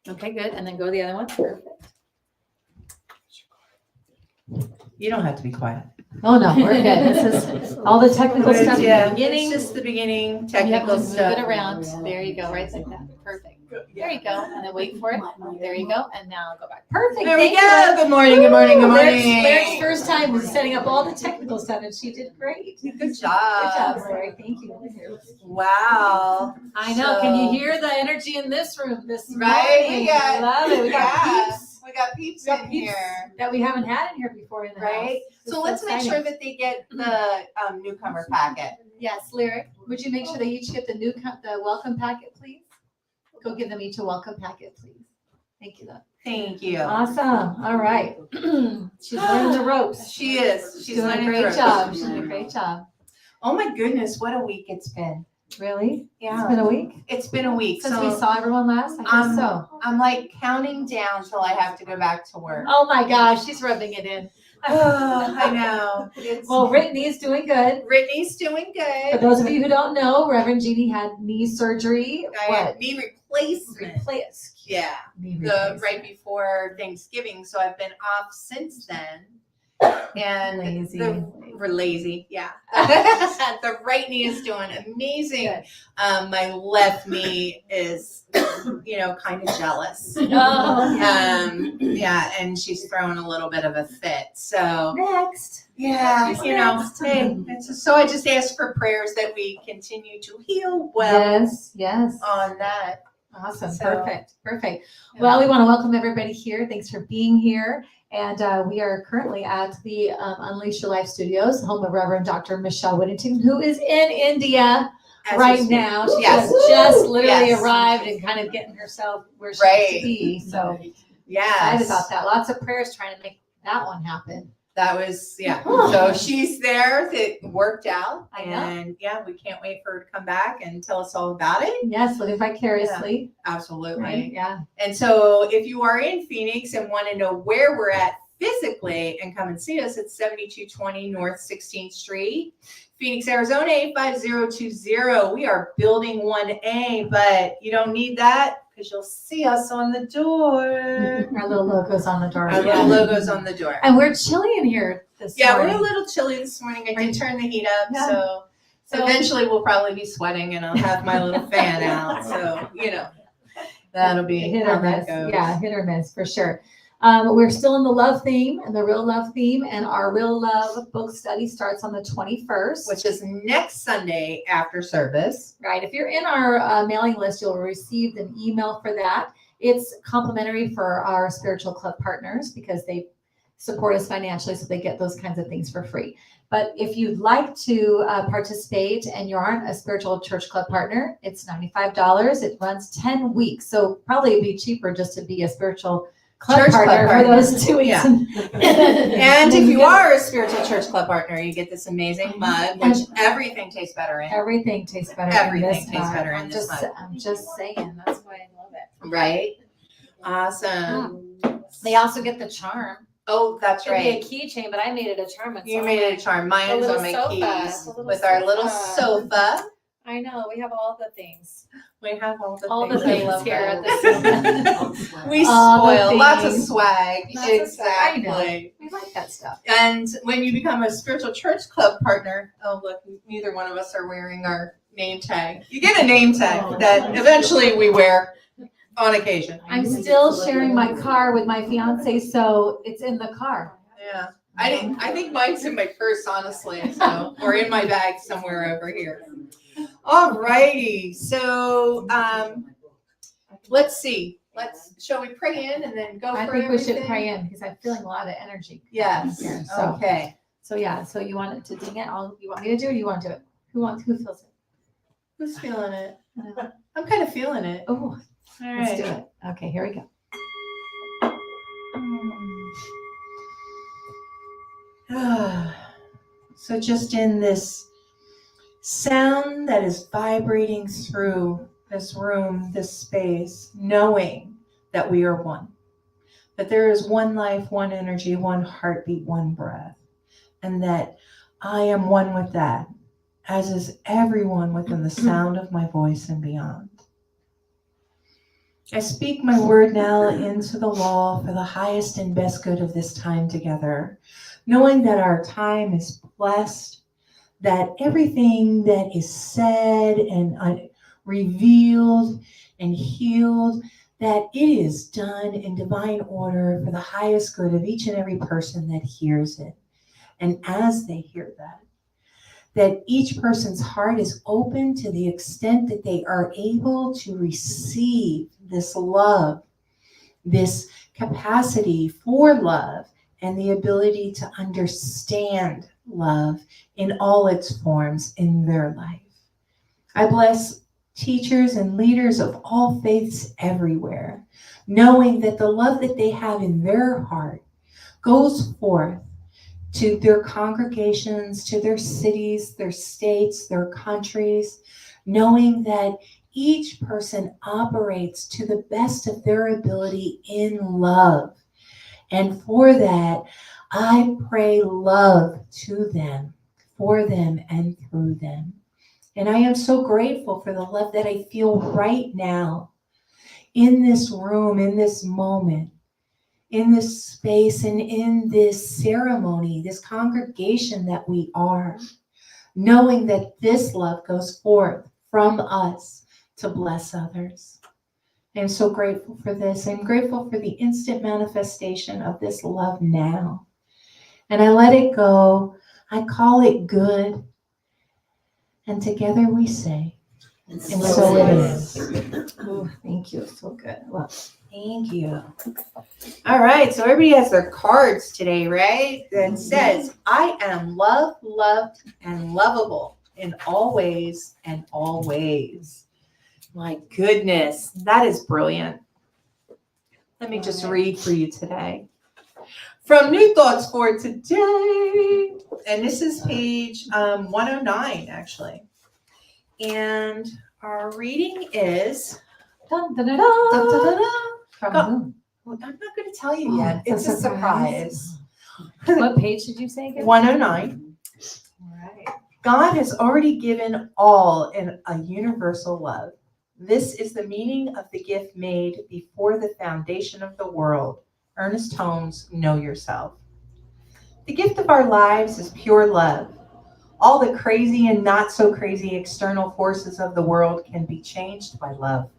Okay, good. And then go to the other one. Perfect. You don't have to be quiet. Oh, no, we're good. This is all the technical stuff Yeah, in the beginning. it's just the beginning, You have technical to move stuff. it around. There you go, right like that. Perfect. There you go. And then wait for it. There you go. And now go back. Perfect. There we Thank go. you. Good morning, good morning, good morning. Larry's first time was setting up all the technical stuff, and she did great. Good Good job. job, Larry. Thank you. Wow. I know. Can you hear the energy in this room this Right? morning? We got, I love it. We got peeps. We got peeps We got in peeps here. that we haven't had in here before in the Right? house. So let's make sure that they get the newcomer packet. Yes, Lyric, would you make sure they each get the welcome packet, please? Go give them each a welcome packet, please. Thank you, love. Thank you. Awesome. All right. She's learning the ropes. She is. She's doing a learning great ropes. job. She's doing a great job. Oh my goodness, what a week it's been. Really? Yeah. It's been a week? It's been a week. Since we saw everyone last? I guess so. I'm like counting down till I have to go back to work. Oh my gosh, she's rubbing it in. Oh, I know. Well, Brittany's doing good. Brittany's doing For good. those of you who don't know, Reverend Jeannie had knee surgery. I had knee replacement. Yeah. Knee The replacement. right before Thanksgiving, so I've been off since then. And Lazy. we're lazy, yeah. The right knee is doing amazing. Good. My left knee is, kind of jealous. Oh, Yeah, and she's throwing a little bit of a fit. So next. yeah, Who's hey, so I just ask for prayers that we continue to heal well Yes. on that. Awesome. So, Perfect. Well, we want to welcome everybody here. Thanks for being here. And we are currently at the Unleash Your Life Studios, home of Reverend Dr. Michelle Whittington, who is in India As right we speak. now. She Yes. has just literally Yes. arrived and kind of getting herself where she Right. needs to be. So Yes. excited about that. Lots of prayers trying to make that one happen. That was, So she's there. It worked out. I know. And we can't wait for her to come back and tell us all about it. Yes, living vicariously. Absolutely. Right? Yeah. And so if you are in Phoenix and want to know where we're at physically and come and see us, it's 7220 North 16th Street, Phoenix, Arizona, 85020. We are building 1A, but you don't need that because you'll see us on the door. Our little logo's on the door. Our little logo's on the door. And we're chilly in here this morning. We're a little chilly this morning. I did turn the heat up, Yeah. so eventually we'll probably be sweating and I'll have my little fan out. So, that'll be hit how or that miss. goes. Yeah, hit or miss for sure. We're still in the love theme and the real love theme, and our real love book study starts on the 21st. Which is next Sunday after service. Right. If you're in our mailing list, you'll receive an email for that. It's complimentary for our spiritual club partners because they support us financially, so they get those kinds of things for free. But if you'd like to participate and you aren't a spiritual church club partner, it's $95. It runs 10 weeks. So probably it'd be cheaper just to be a spiritual club partner for those 2 weeks. Yeah. And if you are a spiritual church club partner, you get this amazing mug, which everything tastes better in. Everything tastes better Everything in this tastes mug. better in this mug. I'm just saying. That's why I love it. Right? Awesome. They also get the charm. Oh, that's It'd right. be a keychain, but I made it a charm. You made it a charm. Mine's little on my sofa. keys The little with our little sofa. sofa. I know. We have all the things. We have all the All the things. I things love here that. at the sofa. We All the spoil lots of things. swag. Lots of swag. I know. Exactly. We like that stuff. And when you become a spiritual church club partner, oh look, neither one of us are wearing our name tag. You get a name tag that eventually we wear on occasion. I'm still sharing my car with my fiance, so it's in the car. Yeah. I think mine's in my purse, honestly, so or in my bag somewhere over here. All righty. So let's see. Shall we pray in and then go I for think we everything? should pray in because I'm feeling a lot of energy. Yes. Here, so. Okay. So yeah, so you want it to ding it? You want me to do it or you want to do it? Who feels it? Who's feeling it? I'm kind of feeling it. Oh, All let's right. do it. Okay, here we go. So just in this sound that is vibrating through this room, this space, knowing that we are one, that there is one life, one energy, one heartbeat, one breath, and that I am one with that, as is everyone within the sound of my voice and beyond. I speak my word now into the law for the highest and best good of this time together, knowing that our time is blessed, that everything that is said and revealed and healed, that it is done in divine order for the highest good of each and every person that hears it. And as they hear that each person's heart is open to the extent that they are able to receive this love, this capacity for love, and the ability to understand love in all its forms in their life. I bless teachers and leaders of all faiths everywhere, knowing that the love that they have in their heart goes forth to their congregations, to their cities, their states, their countries, knowing that each person operates to the best of their ability in love. And for that, I pray love to them, for them, and through them. And I am so grateful for the love that I feel right now in this room, in this moment, in this space, and in this ceremony, this congregation that we are, knowing that this love goes forth from us to bless others. I'm so grateful for this. I'm grateful for the instant manifestation of this love now. And I let it go. I call it good. And together we say, and so it is. Oh, thank you. So good. Well, Thank you. All right, so everybody has their cards today, right? That says, I am loved, loved, and lovable in all ways and always. My goodness, that is brilliant. Let me just read for you today. From New Thoughts for Today. And this is page 109, actually. And our reading is... dun, dun, dun, dun. Dun, dun, dun, dun. From Go. whom? Well, I'm not going to tell you yet. It's a surprise. What page did you say again? 109. All right. God has already given all in a universal love. This is the meaning of the gift made before the foundation of the world. Ernest Holmes, Know Yourself. The gift of our lives is pure love. All the crazy and not so crazy external forces of the world can be changed by love.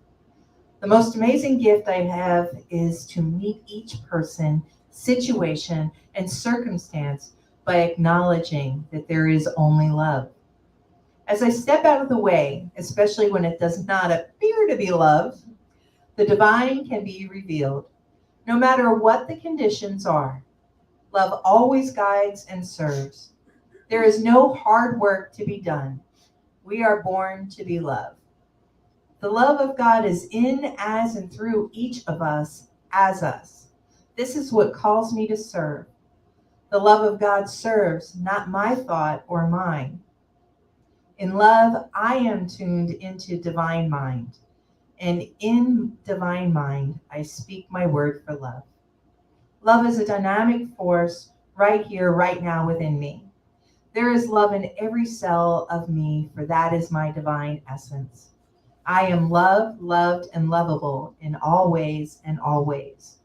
The most amazing gift I have is to meet each person, situation, and circumstance by acknowledging that there is only love. As I step out of the way, especially when it does not appear to be love, the divine can be revealed. No matter what the conditions are, love always guides and serves. There is no hard work to be done. We are born to be loved. The love of God is in, as, and through each of us as us. This is what calls me to serve. The love of God serves, not my thought or mine. In love, I am tuned into divine mind. And in divine mind, I speak my word for love. Love is a dynamic force right here, right now within me. There is love in every cell of me, for that is my divine essence. I am loved, loved, and lovable in all ways and always.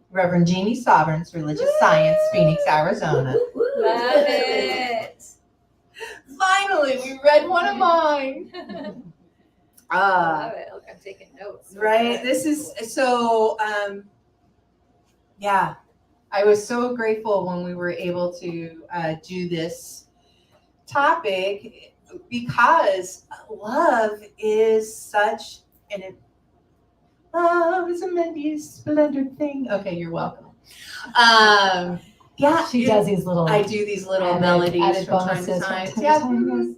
Reverend Jeannie Sovereigns, Religious Science, Phoenix, Arizona. Love it. Finally, we read one of mine. Love it. Look, I'm taking notes. Right. This is so. Yeah, I was so grateful when we were able to do this topic, because love is such love is a many splendid thing. Okay, you're welcome. Yeah, She does these little. I do these little added melodies from time to bonuses time. from Yeah, time to time,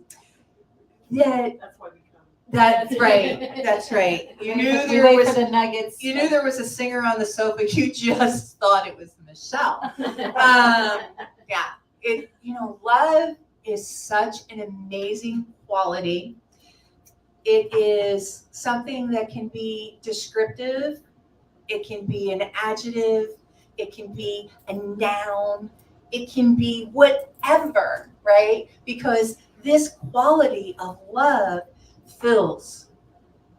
yeah. That's why we come. That's right. That's right. You knew We there wait was. for the nuggets. You knew there was a singer on the sofa. You just thought it was Michelle. Yeah. Love is such an amazing quality. It is something that can be descriptive. It can be an adjective. It can be a noun. It can be whatever, right? Because this quality of love fills.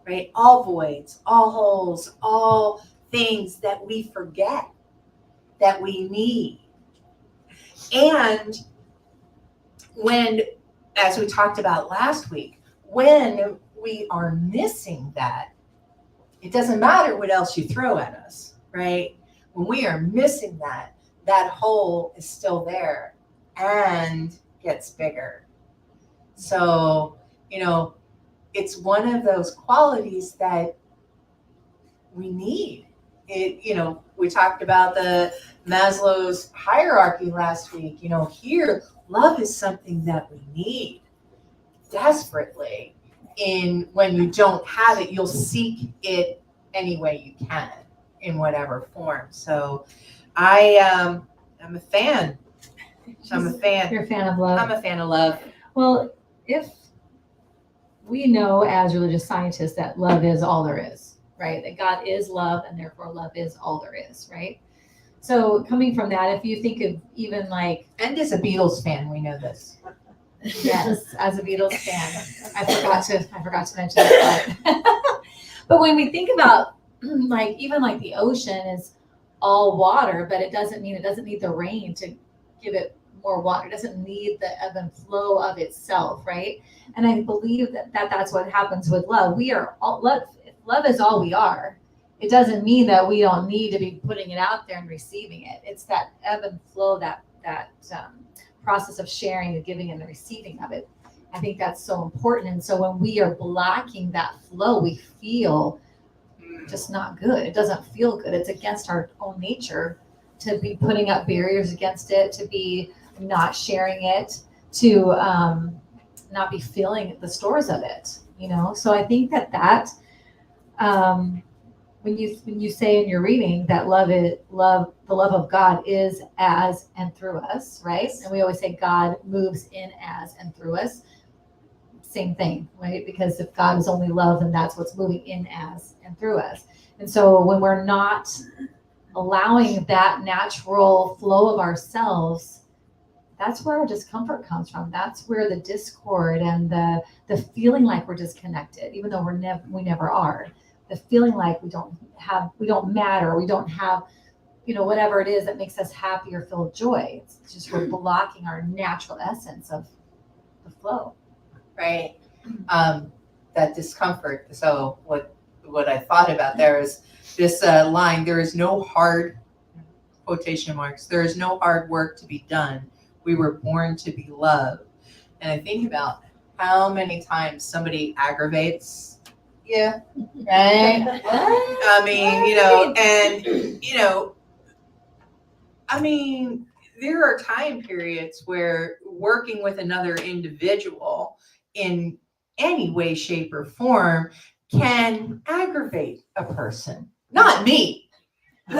right? All voids, all holes, all things that we forget that we need. And when, as we talked about last week, when we are missing that, it doesn't matter what else you throw at us, right? When we are missing that, that hole is still there and gets bigger. So, it's one of those qualities that we need. We talked about the Maslow's hierarchy last week. Here, love is something that we need desperately. When you don't have it, you'll seek it any way you can, in whatever form. So I'm a fan. I'm a fan. You're a fan of love. I'm a fan of love. Well, if we know as religious scientists that love is all there is, right? That God is love and therefore love is all there is, right? So coming from that, if you think of even like, And as a Beatles fan, we know this. yes, as a Beatles fan, I forgot to mention that part. But when we think about even the ocean is all water, but it doesn't need the rain to give it more water. It doesn't need the ebb and flow of itself, right? And I believe that's what happens with love. We are all love is all we are. It doesn't mean that we don't need to be putting it out there and receiving it. It's that ebb and flow, that process of sharing, the giving and the receiving of it. I think that's so important. And so when we are blocking that flow, we feel just not good. It doesn't feel good. It's against our own nature to be putting up barriers against it, to be not sharing it, to not be feeling the stores of it. So I think that when you say in your reading that the love of God is as and through us, right? And we always say God moves in as and through us. Same thing, right? Because if God is only love, then that's what's moving in as and through us. And so when we're not allowing that natural flow of ourselves, that's where our discomfort comes from. That's where the discord and the feeling like we're disconnected, even though we never are. The feeling like we don't matter, we don't have, whatever it is that makes us happy or feel joy. It's just we're blocking our natural essence of the flow. Right. That discomfort. So what I thought about there is this line, there is no hard, quotation marks, there is no hard work to be done. We were born to be loved. And I think about how many times somebody aggravates you, right? I mean, there are time periods where working with another individual in any way, shape, or form can aggravate a person. Not me. But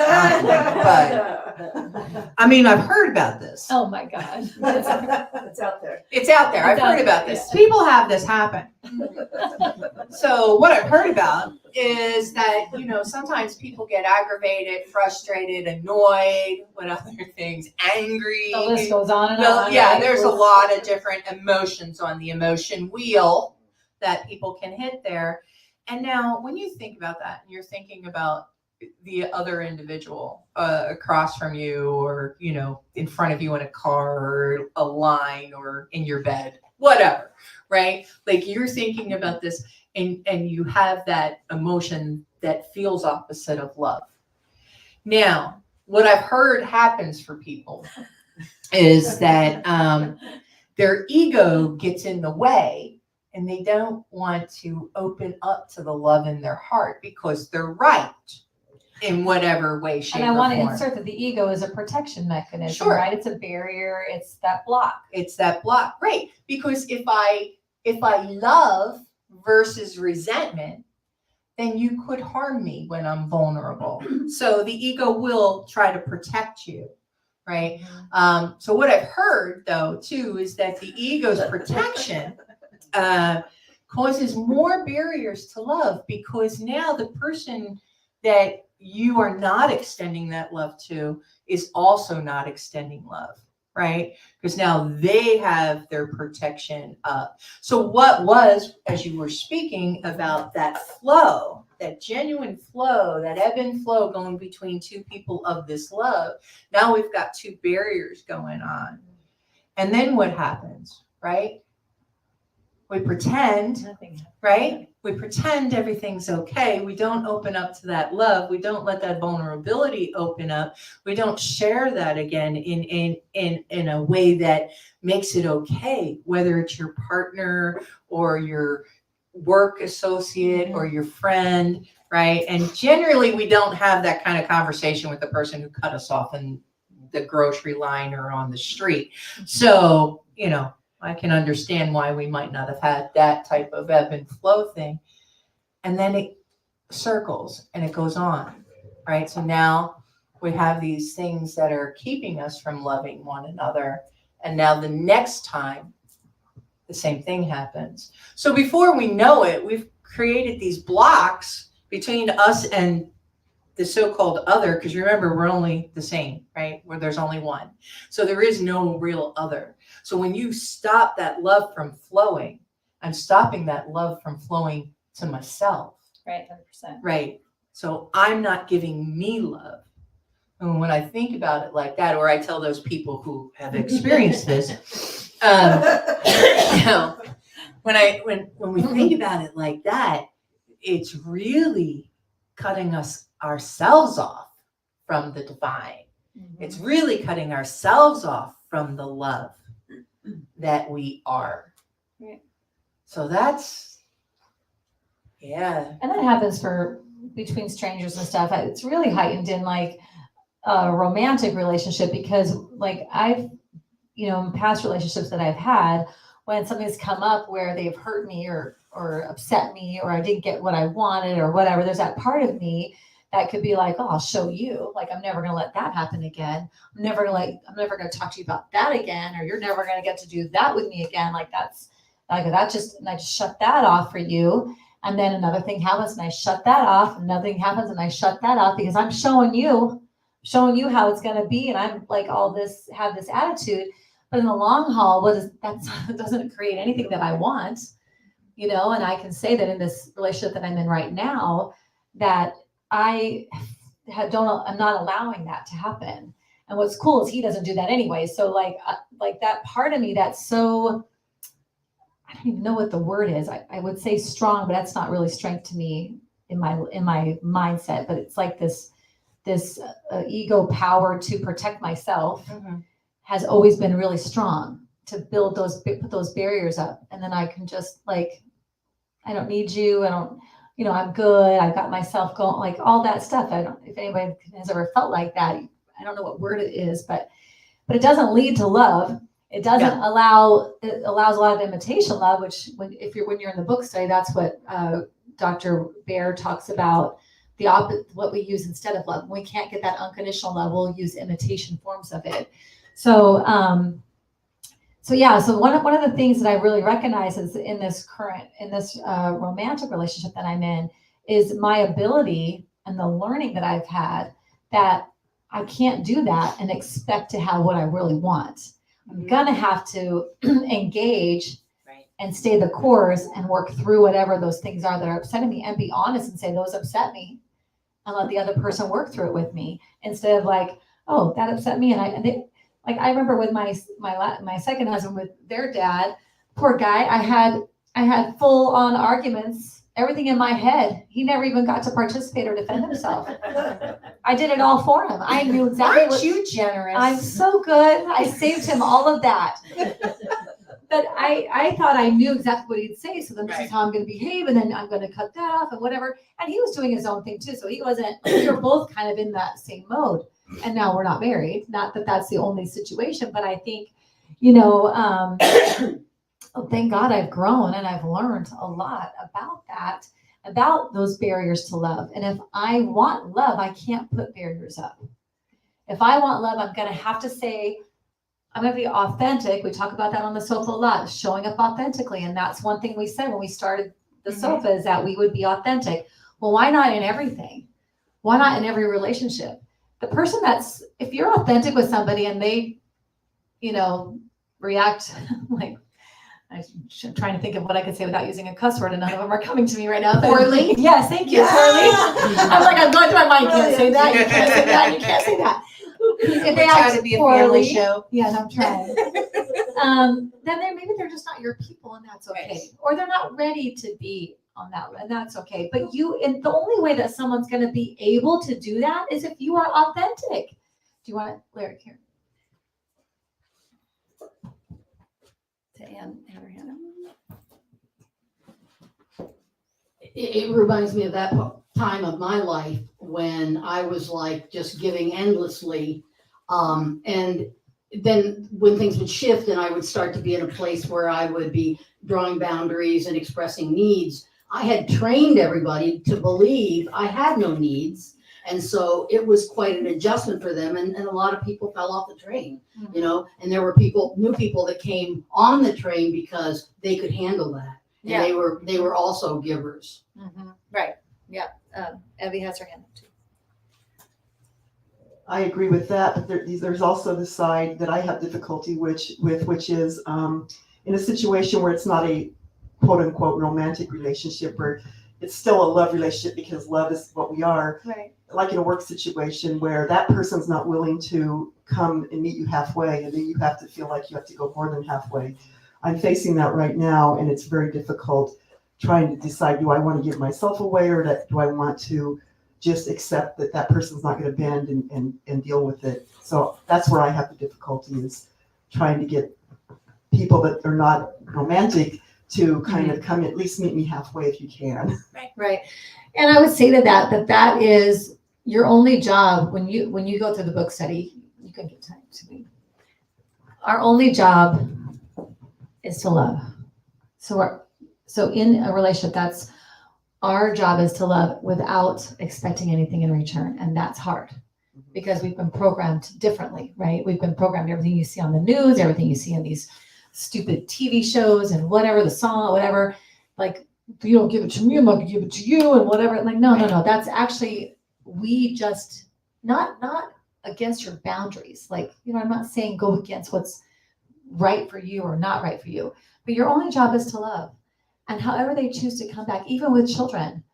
I've heard about this. Oh my gosh. It's out there. It's out there. I've heard about this. People have this happen. So what I've heard about is that, sometimes people get aggravated, frustrated, annoyed, what other things, angry. The list goes on and on. Yeah, right? there's a lot of different emotions on the emotion wheel that people can hit there. And now when you think about that, and you're thinking about the other individual across from you, or in front of you in a car, or a line, or in your bed, whatever, right? Like you're thinking about this, and you have that emotion that feels opposite of love. Now, what I've heard happens for people is that their ego gets in the way, and they don't want to open up to the love in their heart because they're right in whatever way, shape, and I want to form. insert that the ego is a protection mechanism, Sure. right? It's a barrier. It's that block. It's that block, right? Because if I love versus resentment, then you could harm me when I'm vulnerable. So the ego will try to protect you, right? So what I've heard though too is that the ego's protection causes more barriers to love, because now the person that you are not extending that love to is also not extending love. right? Because now they have their protection up. So what was, as you were speaking about that flow, that genuine flow, that ebb and flow going between two people of this love, now we've got two barriers going on. And then what happens, right? We pretend, Nothing. right? We pretend everything's okay. We don't open up to that love. We don't let that vulnerability open up. We don't share that again in a way that makes it okay, whether it's your partner or your work associate or your friend, right? And generally we don't have that kind of conversation with the person who cut us off in the grocery line or on the street. So, you know, I can understand why we might not have had that type of ebb and flow thing. And then it circles and it goes on, right? So now we have these things that are keeping us from loving one another. And now the next time, the same thing happens. So before we know it, we've created these blocks between us and the so-called other, because remember, we're only the same, right? Where there's only one. So there is no real other. So when you stop that love from flowing, I'm stopping that love from flowing to myself. Right, 100%. Right. So I'm not giving me love. And when I think about it like that, or I tell those people who have experienced this, you know, when we think about it like that, it's really cutting ourselves off from the divine. It's really cutting ourselves off from the love that we are. Right. So that's, yeah. And that happens for between strangers and stuff. It's really heightened in like a romantic relationship because like I've, you know, in past relationships that I've had, when something's come up where they've hurt me or upset me or I didn't get what I wanted or whatever, there's that part of me that could be like, oh, I'll show you. Like, I'm never going to let that happen again. I'm never going to talk to you about that again, or you're never going to get to do that with me again. Like and I just shut that off for you. And then another thing happens and I shut that off. Another thing happens and I shut that off because I'm showing you how it's going to be. And I'm like have this attitude, but in the long haul, that doesn't create anything that I want, you know? And I can say that in this relationship that I'm in right now, that I'm not allowing that to happen. And what's cool is he doesn't do that anyway. So like that part of me that's so, I don't even know what the word is. I would say strong, but that's not really strength to me in my mindset. But it's like this ego power to protect myself has always been really strong to put those barriers up. And then I can just like, I don't need you. I don't. You know, I'm good. I got myself going, like all that stuff. If anybody has ever felt like that, I don't know what word it is, but it doesn't lead to love. It doesn't it allows a lot of imitation love, which when you're in the book study, that's what Dr. Baer talks about, the opposite, what we use instead of love. When we can't get that unconditional love, we'll use imitation forms of it. So, So one of the things that I really recognize is in this romantic relationship that I'm in is my ability and the learning that I've had that I can't do that and expect to have what I really want. I'm gonna have to engage and stay the course and work through whatever those things are that are upsetting me and be honest and say those upset me and let the other person work through it with me instead of like, oh, that upset me like I remember with my second husband with their dad, poor guy, I had full on arguments, everything in my head. He never even got to participate or defend himself. I did it all for him. I knew exactly. Aren't you generous? I'm so good. I saved him all of that. But I thought I knew exactly what he'd say. So then this is how I'm going to behave. And then I'm going to cut that off and whatever. And he was doing his own thing too. So we were both kind of in that same mode. And now we're not married. Not that that's the only situation, but I think, you know, thank God I've grown and I've learned a lot about those barriers to love. And if I want love, I can't put barriers up. If I want love, I'm going to have to say, I'm going to be authentic. We talk about that on the sofa a lot, showing up authentically. And that's one thing we said when we started the sofa is that we would be authentic. Well, why not in everything? Why not in every relationship? The person if you're authentic with somebody and they, react like, I'm trying to think of what I could say without using a cuss word, and none of them are coming to me right now. Poorly? Yes, thank you. Yeah. Poorly. I'm like, I'm going through my mind. Can't say that. You can't say that. You can't say that. If they try act to be a poorly, family show. yeah, no, I'm trying. Then maybe they're just not your people, and that's okay. Right. Or they're not ready to be on that, and that's okay. But and the only way that someone's going to be able to do that is if you are authentic. Do you want a lyric here? To Anne had her hand up. It reminds me of that time of my life when I was like just giving endlessly. And then when things would shift and I would start to be in a place where I would be drawing boundaries and expressing needs, I had trained everybody to believe I had no needs. And so it was quite an adjustment for them. And a lot of people fell off the train, and there were new people that came on the train because they could handle that. And Yeah. they were also givers. Mm-hmm. Right. Yeah. Evie has her hand up too. I agree with that, but there's also the side that I have difficulty which is in a situation where it's not a quote unquote romantic relationship, where it's still a love relationship because love is what we are. Right. Like in a work situation where that person's not willing to come and meet you halfway, and then you have to feel like you have to go more than halfway. I'm facing that right now, and it's very difficult trying to decide, do I want to give myself away, or do I want to just accept that person's not going to bend and deal with it. So that's where I have the difficulty, is trying to get people that are not romantic to kind of come at least meet me halfway if you can. Right. And I would say to that is your only job when you go through the book study. You can give time to me. Our only job is to love. So in a relationship, that's our job, is to love without expecting anything in return. And that's hard because we've been programmed differently, right? We've been programmed, everything you see on the news, everything you see in these stupid TV shows and whatever, the song, whatever, like, if you don't give it to me, I'm not gonna give it to you, and whatever. Like, no. That's actually, we just, not against your boundaries. Like, I'm not saying go against what's right for you or not right for you, but your only job is to love. And however they choose to come back, even with children,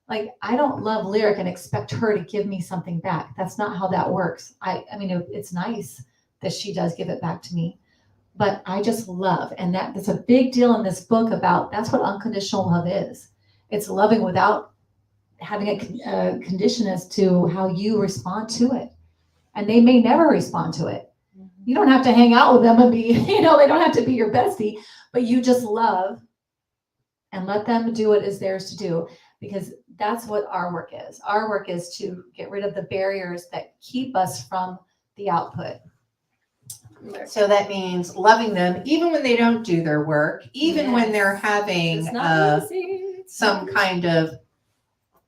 like, I don't love Lyric and expect her to give me something back. That's not how that works. I mean, it's nice that she does give it back to me, but I just love. And that's a big deal in this book about, that's what unconditional love is. It's loving without having a condition as to how you respond to it. And they may never respond to it. You don't have to hang out with them and be, they don't have to be your bestie, but you just love and let them do what is theirs to do, because that's what our work is. Our work is to get rid of the barriers that keep us from the output. So that means loving them even when they don't do their work, even when they're having It's not easy. some kind of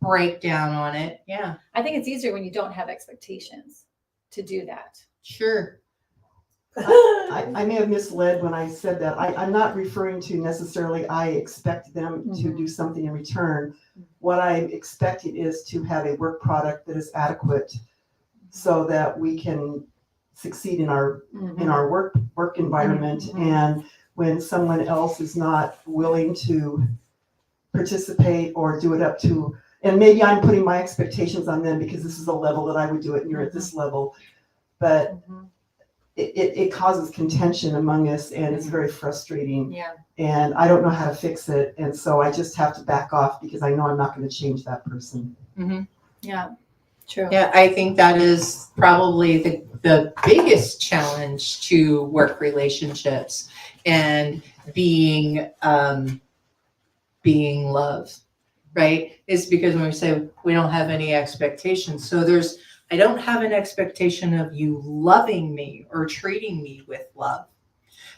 breakdown on it. Yeah, I think it's easier when you don't have expectations to do that. sure. I may have misled when I said that. I'm not referring to necessarily I expect them to do something in return. What I'm expecting is to have a work product that is adequate so that we can succeed in our work environment. And when someone else is not willing to participate or do it up to, and maybe I'm putting my expectations on them because this is the level that I would do it and you're at this level, but it causes contention among us, and it's very frustrating. Yeah. And I don't know how to fix it. And so I just have to back off because I know I'm not going to change that person. Yeah. True. Yeah, I think that is probably the biggest challenge to work relationships and being love, right? Is because when we say we don't have any expectations. So I don't have an expectation of you loving me or treating me with love.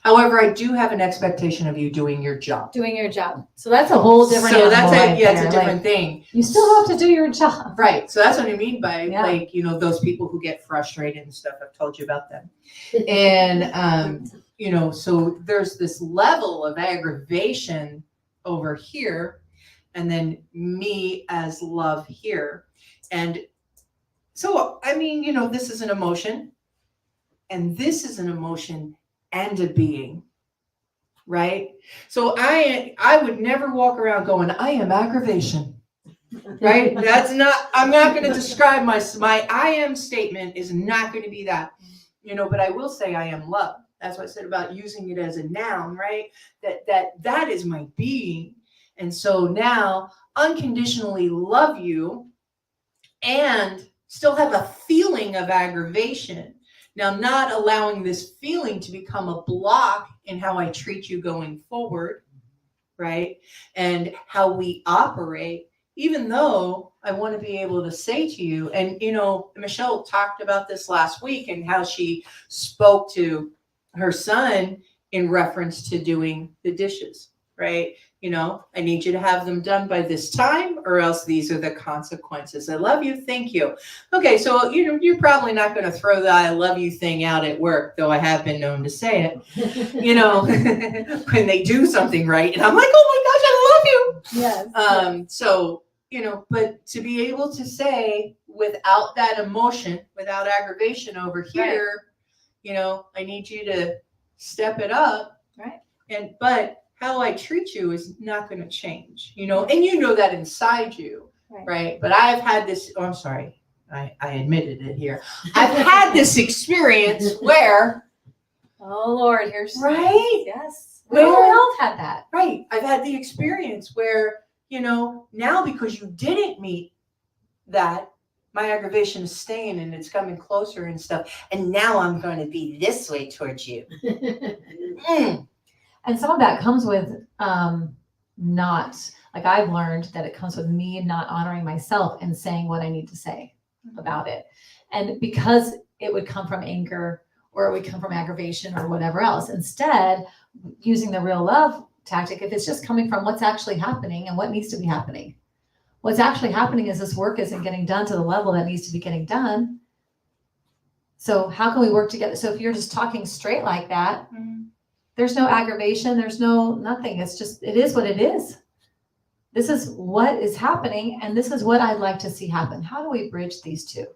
However, I do have an expectation of you doing your job. Doing your job. So that's a whole different So that's animal right it's a there. different Like, thing. you still have to do your job. Right. So that's what I mean by Yeah. those people who get frustrated and stuff. I've told you about them. And, so there's this level of aggravation over here, and then me as love here. And so, I mean, this is an emotion, and this is an emotion and a being, right? So I would never walk around going, I am aggravation. Right? I'm not going to describe my I am statement is not going to be that, but I will say I am love. That's what I said about using it as a noun, right? That is my being. And so now unconditionally love you and still have a feeling of aggravation. Now, not allowing this feeling to become a block in how I treat you going forward, right? And how we operate. Even though I want to be able to say to you, and Michelle talked about this last week and how she spoke to her son in reference to doing the dishes, right? I need you to have them done by this time or else these are the consequences. I love you. Thank you. Okay. So, you're probably not going to throw the I love you thing out at work, though I have been known to say it, when they do something right. And I'm like, oh my gosh, I love you. Yes. So, but to be able to say without that emotion, without aggravation over here, I need you to step it up. Right. But how I treat you is not going to change, and that inside you. Right. But I've had this, I'm sorry, I admitted it here. I've had this experience where, Oh Lord, here's right. Yes. Where- We all had that. Right. I've had the experience where, now because you didn't meet that, my aggravation is staying and it's coming closer and stuff. And now I'm going to be this way towards you. And some of that comes with not, like I've learned that it comes with me not honoring myself and saying what I need to say about it. And because it would come from anger or it would come from aggravation or whatever else, instead using the real love tactic, if it's just coming from what's actually happening and what needs to be happening. What's actually happening is this work isn't getting done to the level that needs to be getting done. So how can we work together? So if you're just talking straight like that, there's no aggravation, there's no nothing. It's just, it is what it is. This is what is happening, and this is what I'd like to see happen. How do we bridge these two?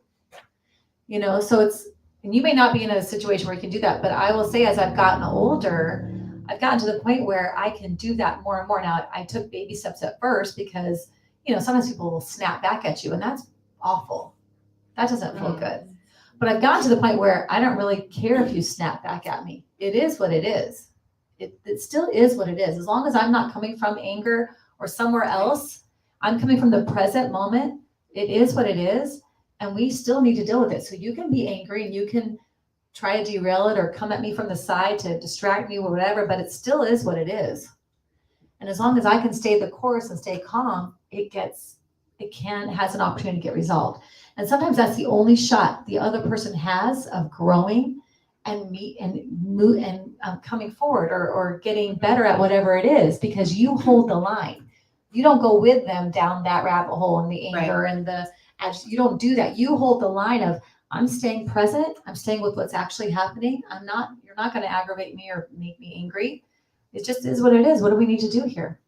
So it's, and you may not be in a situation where you can do that, but I will say as I've gotten older, I've gotten to the point where I can do that more and more. Now, I took baby steps at first because, sometimes people will snap back at you, and that's awful. That doesn't feel good. But I've gotten to the point where I don't really care if you snap back at me. It is what it is. It still is what it is. As long as I'm not coming from anger or somewhere else, I'm coming from the present moment. It is what it is. And we still need to deal with it. So you can be angry and you can try to derail it or come at me from the side to distract me or whatever, but it still is what it is. And as long as I can stay the course and stay calm, has an opportunity to get resolved. And sometimes that's the only shot the other person has of growing and coming forward or getting better at whatever it is, because you hold the line. You don't go with them down that rabbit hole and the anger and you don't do that. You hold the line of, I'm staying present. I'm staying with what's actually happening. You're not going to aggravate me or make me angry. It just is what it is. What do we need to do here?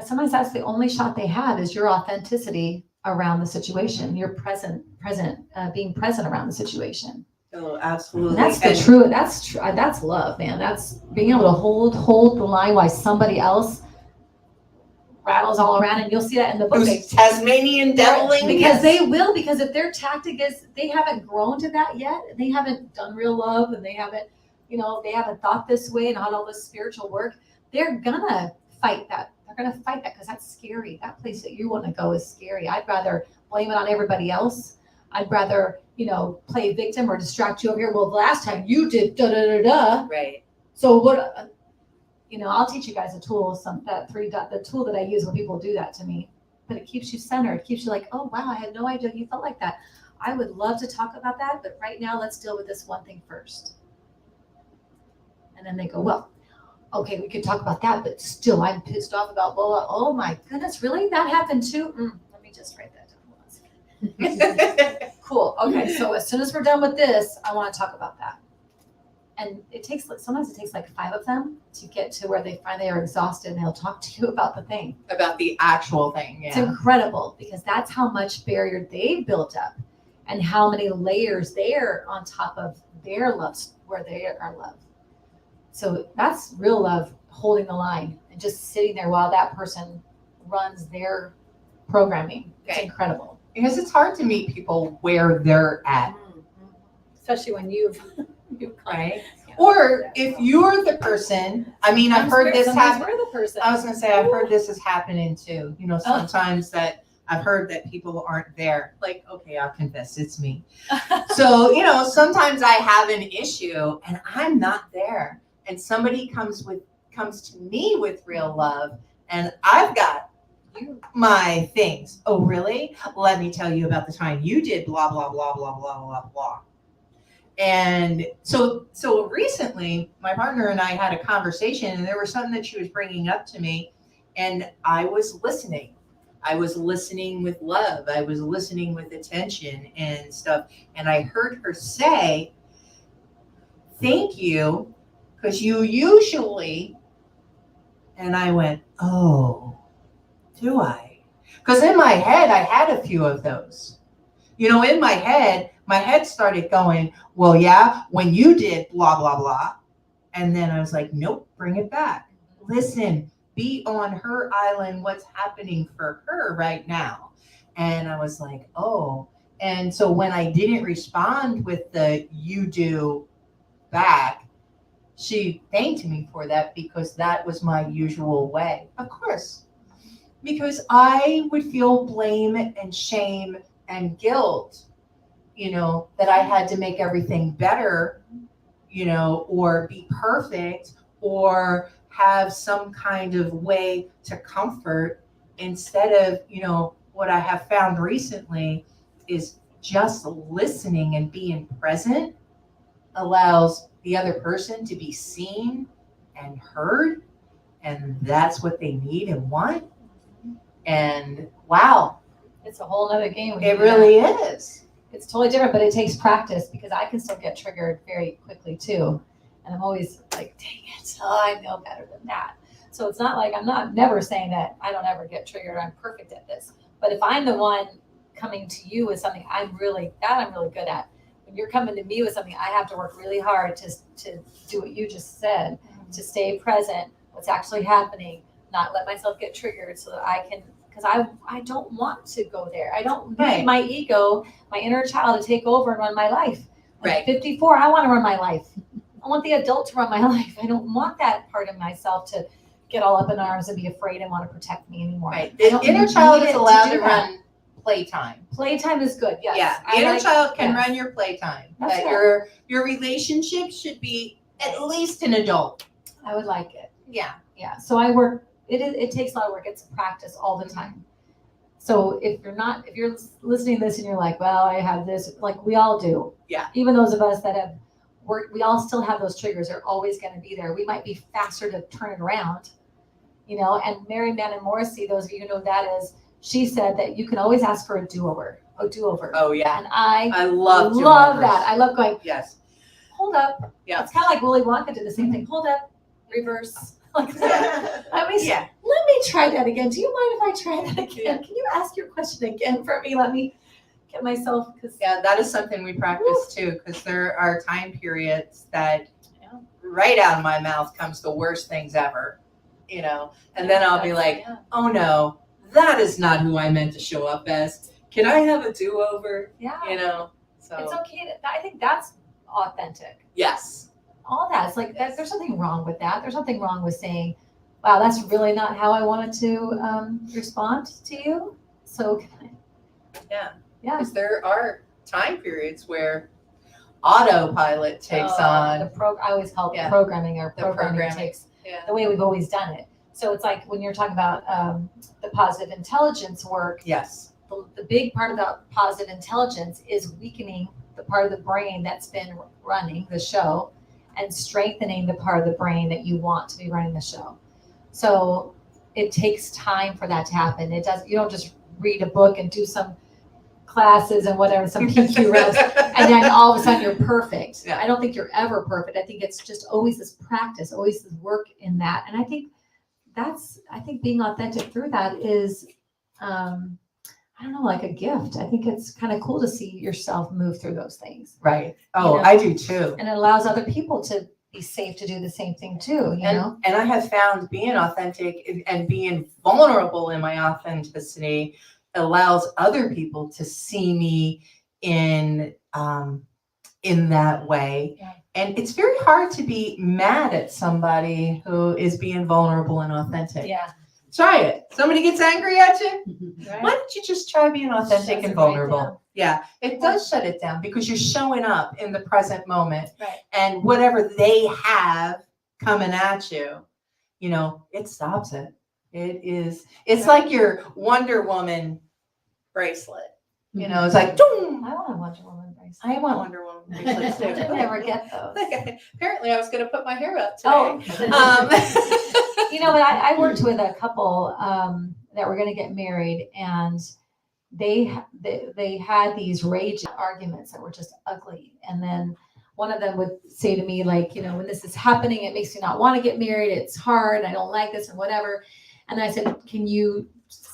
Sometimes that's the only shot they have is your authenticity around the situation. You're being present around the situation. Oh, absolutely. And that's love, man. That's being able to hold the line while somebody else rattles all around, and you'll see that in the book. Tasmanian deviling. Because they will, because if their tactic is they haven't grown to that yet, they haven't done real love, and they haven't thought this way and had all this spiritual work, they're gonna fight that. They're gonna fight that because that's scary. That place that you want to go is scary. I'd rather blame it on everybody else. I'd rather, play victim or distract you over here. Well, the last time you did da da da da. Right. So what? I'll teach you guys a tool. The tool that I use when people do that to me. But it keeps you centered. It keeps you like, oh wow, I had no idea you felt like that. I would love to talk about that, but right now let's deal with this one thing first. And then they go, well, okay, we could talk about that, but still, I'm pissed off about blah, blah. Oh my goodness, really? That happened too? Let me just write that down. Cool. Okay, so as soon as we're done with this, I want to talk about that. And sometimes it takes like 5 of them to get to where they finally are exhausted and they'll talk to you about the thing. About the actual thing, yeah. It's incredible because that's how much barrier they've built up and how many layers they're on top of their love, where they are loved. So that's real love, holding the line and just sitting there while that person runs their programming. It's Okay. incredible. Because it's hard to meet people where they're at, Especially when you've right? Or if you're the person, I mean, I've heard this Sometimes happen. we're the person. I was gonna say, I've heard this is happening too. You know, sometimes that I've heard that people aren't there. Like, okay, I'll confess, it's me. So, you know, sometimes I have an issue and I'm not there. And somebody comes to me with real love and I've got my things. Oh, really? Let me tell you about the time you did blah, blah, blah, blah, blah, blah, blah. And so recently, my partner and I had a conversation, and there was something that she was bringing up to me, and I was listening. I was listening with love. I was listening with attention and stuff. And I heard her say, "Thank you, because you usually," and I went, "Oh, do I?" Because in my head, I had a few of those. You know, in my head started going, well, yeah, when you did blah, blah, blah. And then I was like, nope, bring it back. Listen, be on her island, what's happening for her right now. And I was like, oh. And so when I didn't respond with the you do back, she thanked me for that because that was my usual way. Of course, because I would feel blame and shame and guilt, you know, that I had to make everything better, you know, or be perfect or have some kind of way to comfort instead of, you know, what I have found recently is just listening and being present allows the other person to be seen and heard, and that's what they need and want. And wow, It's a whole other game. when you it do that. really is. It's totally different, but it takes practice because I can still get triggered very quickly too. And I'm always like, dang it, I know better than that. So it's not like I'm not never saying that I don't ever get triggered. I'm perfect at this. But if I'm the one coming to you with something I'm really good at, when you're coming to me with something, I have to work really hard to do what you just said, to stay present, what's actually happening, not let myself get triggered so that I can, because I don't want to go there. I don't need Right. my ego, my inner child to take over and run my life. Right. At 54, I want to run my life. I want the adult to run my life. I don't want that part of myself to get all up in arms and be afraid and want to protect me anymore. Right. I The don't inner need child it is to allowed do to that. run playtime. Playtime is good. Yes. Yeah. The I inner like- child can yes. run your playtime. That's But right. your relationship should be at least an adult. I would like it. Yeah. Yeah. So I work. It takes a lot of work. It's practice all the time. So if you're listening to this and you're like, well, I have this, like we all do. Yeah. Even those of us that have worked, we all still have those triggers. They're always going to be there. We might be faster to turn it around, you know. And Mary Mann Morrissey, those of you who know who that is, she said that you can always ask for a do-over. Oh yeah. And I love love do-overs. that. I love going, Yes. hold up. Yeah. It's kind of like Willy Wonka did the same thing. Hold up, reverse. Like that. Let me try that again. Do you mind if I try that again? Yeah. Can you ask your question again for me? Let me get myself, because Yeah, that is something we practice too, because there are time periods that Yeah. right out of my mouth comes the worst things ever, you know, and then I'll be like, oh no, that is not who I meant to show up as. Can I have a do-over? yeah, You know, so it's okay. I think that's authentic. yes. All that. It's like that. There's something wrong with that. There's nothing wrong with saying, wow, that's really not how I wanted to respond to you. So, Yeah. Yeah. Because there are time periods where autopilot takes on. I always call it Yeah. programming, or The programming programming. takes Yeah. the way we've always done it. So it's like when you're talking about the positive intelligence work, Yes. the big part about positive intelligence is weakening the part of the brain that's been running the show and strengthening the part of the brain that you want to be running the show. So it takes time for that to happen. You don't just read a book and do some classes and whatever, some PQ reps, and then all of a sudden you're perfect. Yeah. I don't think you're ever perfect. I think it's just always this practice, always this work in that. And I think being authentic through that is, I don't know, like a gift. I think it's kind of cool to see yourself move through those things. Right. Oh, You know? I do too. And it allows other people to be safe to do the same thing too, you know? And I have found being authentic and being vulnerable in my authenticity allows other people to see me in that way. Yeah. And it's very hard to be mad at somebody who is being vulnerable and authentic. Yeah. Try it. Somebody gets angry at you. Right. Why don't you just try being authentic Shuts and it right vulnerable? down. Yeah, it does shut it down because you're showing up in the present moment. Right. And whatever they have coming at you, you know, it stops it. It's like your Wonder Woman bracelet. You know, it's like, doom. I want a Wonder Woman bracelet. I want Wonder Woman bracelets I too. didn't ever get those. Apparently, I was going to put my hair up today. Oh. You know, but I worked with a couple that were going to get married, and they had these rage arguments that were just ugly. And then one of them would say to me, like, you know, when this is happening, it makes me not want to get married. It's hard. I don't like this and whatever. And I said, can you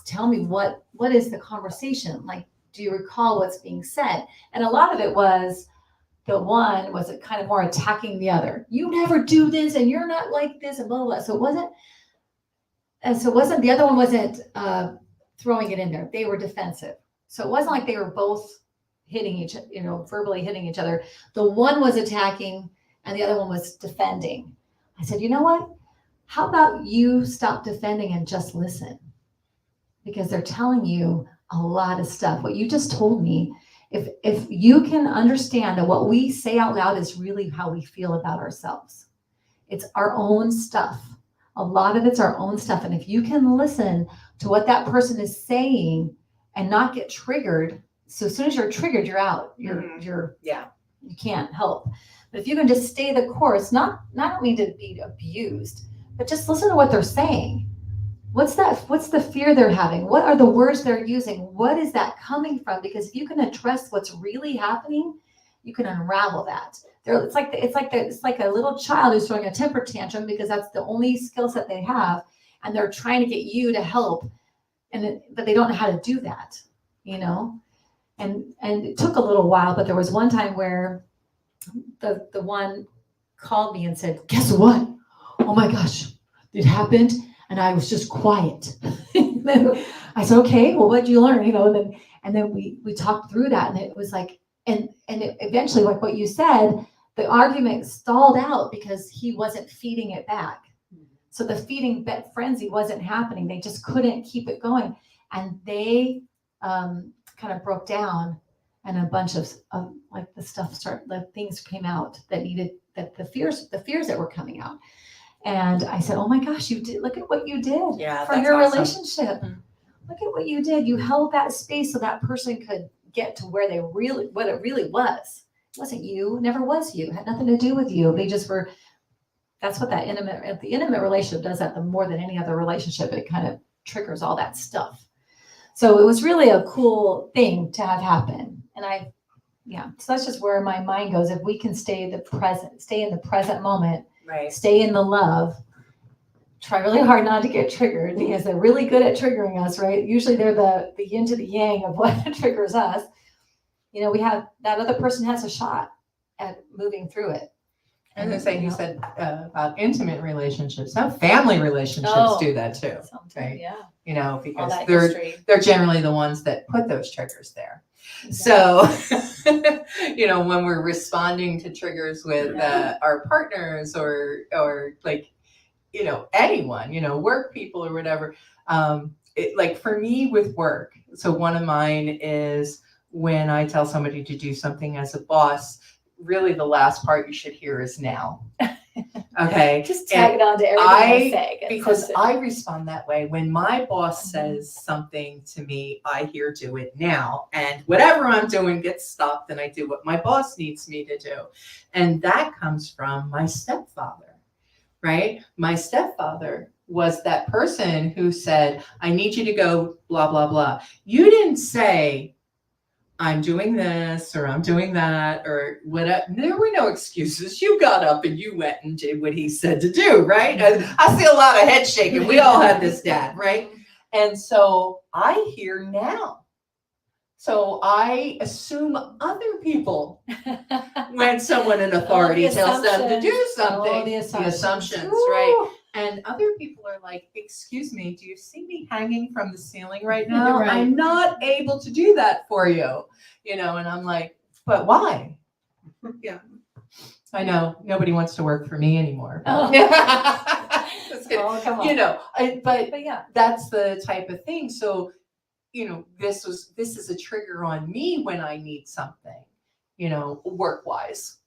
tell me what is the conversation? Like, do you recall what's being said? And a lot of it was, the one was kind of more attacking the other. You never do this, and you're not like this, and blah, blah, blah. So it wasn't, the other one wasn't throwing it in there. They were defensive. So it wasn't like they were both hitting verbally hitting each other. The one was attacking and the other one was defending. I said, you know what? How about you stop defending and just listen? Because they're telling you a lot of stuff. What you just told me, if you can understand that what we say out loud is really how we feel about ourselves. It's our own stuff. A lot of it's our own stuff. And if you can listen to what that person is saying and not get triggered, so as soon as you're triggered, you're out. You can't help. But if you can just stay the course, not mean to be abused, but just listen to what they're saying. What's the fear they're having? What are the words they're using? What is that coming from? Because if you can address what's really happening, you can unravel that. It's like a little child who's throwing a temper tantrum because that's the only skill set they have, and they're trying to get you to help, but they don't know how to do that, you know. And it took a little while, but there was one time where the one called me and said, "Guess what? Oh my gosh, it happened." And I was just quiet. I said, okay, well, what'd you learn? You know, and then we talked through that, and it was like, and it eventually, like what you said, the argument stalled out because he wasn't feeding it back. So the feeding frenzy wasn't happening. They just couldn't keep it going. And they kind of broke down, and a bunch of like the things came out that the fears that were coming out. And I said, oh my gosh, look at what you did for your relationship. Mm-hmm. Look at what you did. You held that space so that person could get to what it really was. It wasn't you, it never was you. It had nothing to do with you. They just were, that's what the intimate relationship does, that the more than any other relationship, it kind of triggers all that stuff. So it was really a cool thing to have happen. And so that's just where my mind goes. If we can stay in the present moment, right. Stay in the love, try really hard not to get triggered, because they're really good at triggering us, right? Usually they're the yin to the yang of what triggers us. You know, we have, that other person has a shot at moving through it. I was going to say, you said about intimate relationships. Some family relationships do that too. Right? Yeah. You know, because history. they're generally the ones that put those triggers there. Exactly. So, you know, when we're responding to triggers with our partners or like, you know, anyone, you know, work people or whatever, like for me with work. So one of mine is when I tell somebody to do something as a boss, really the last part you should hear is now. Okay. Just tag it on to everything I say. Because I respond that way. When my boss says something to me, I hear do it now. And whatever I'm doing gets stopped and I do what my boss needs me to do. And that comes from my stepfather, right? My stepfather was that person who said, I need you to go blah, blah, blah. You didn't say, I'm doing this or I'm doing that or whatever. There were no excuses. You got up and you went and did what he said to do, right? I see a lot of head shaking. We all had this dad, right? And so I hear now. So I assume other people when someone in authority the tells them to do assumptions. something. Oh, the assumptions. Right? Ooh. And other people are like, excuse me, do you see me hanging from the ceiling right now? Right. I'm not able to do that for you. And I'm like, but why? Yeah. I know nobody wants to work for me anymore. Oh. Just kidding. Oh, come on. But yeah. that's the type of thing. So, this is a trigger on me when I need something, work wise.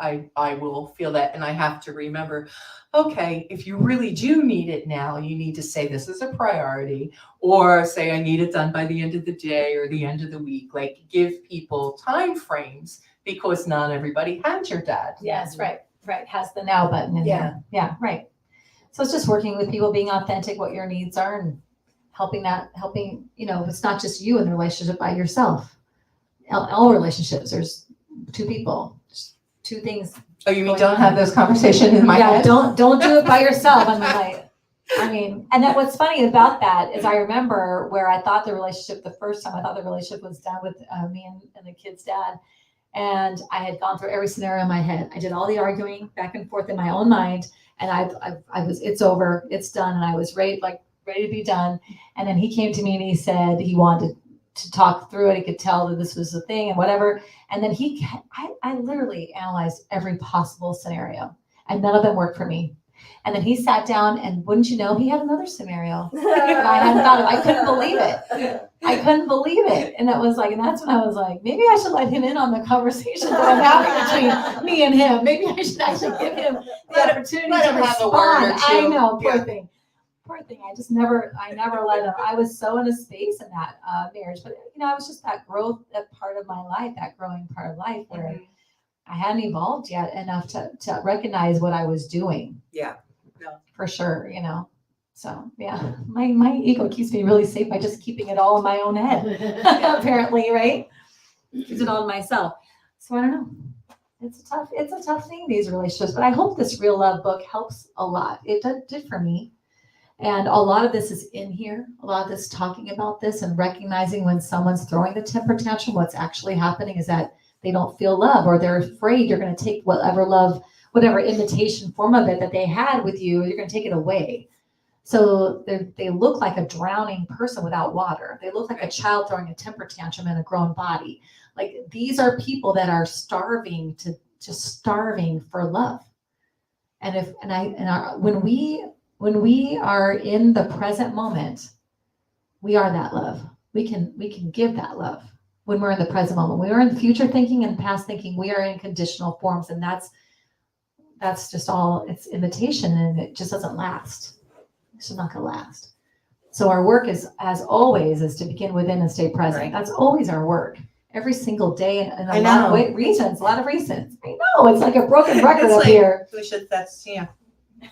I will feel that, and I have to remember, okay, if you really do need it now, you need to say this is a priority, or say I need it done by the end of the day or the end of the week. Like, give people time frames, because not everybody has your dad. Yes, right. Has the now button in there. Yeah, right. So it's just working with people, being authentic, what your needs are, and helping, it's not just you in the relationship by yourself. All relationships, there's two people, just two things. Oh, you mean don't have those conversations in my head? Don't do it by yourself. And then what's funny about that is I remember where I thought the relationship, the first time I thought the relationship was done with me and the kid's dad. And I had gone through every scenario in my head. I did all the arguing back and forth in my own mind. And I was, it's over, it's done. And I was ready to be done. And then he came to me and he said he wanted to talk through it. He could tell that this was the thing and whatever. And then I literally analyzed every possible scenario, and none of them worked for me. And then he sat down, and wouldn't you know, he had another scenario that I hadn't thought of. I couldn't believe it. And that was like, and that's when I was like, maybe I should let him in on the conversation that I'm having between me and him. Maybe I should actually give him the opportunity let to him have a word or respond. I two. know, poor Yeah. thing. I never let him. I was so in a space in that marriage, but I was just that part of my life, that growing part of life where I hadn't evolved yet enough to recognize what I was doing. Yeah. No. For sure, So yeah, my ego keeps me really safe by just keeping it all in my own head. Apparently, right? Keeps it all in myself. So I don't know. It's a tough thing, these relationships, but I hope this Real Love book helps a lot. It did for me. And a lot of this is in here, a lot of this talking about this and recognizing when someone's throwing the temper tantrum, what's actually happening is that they don't feel love, or they're afraid you're going to take whatever love, whatever imitation form of it that they had with you, you're going to take it away. So they look like a drowning person without water. They look like a child throwing a temper tantrum in a grown body. Like, these are people that are starving for love. And when we are in the present moment, we are that love. We can give that love when we're in the present moment. We are in future thinking and past thinking. We are in conditional forms, and that's just all. It's imitation, and it just doesn't last. It's not gonna last. So our work is, as always, is to begin within and stay present. Right. That's always our work. Every single day, and I a lot know. of reasons. I know, it's like a broken record It's up like- here.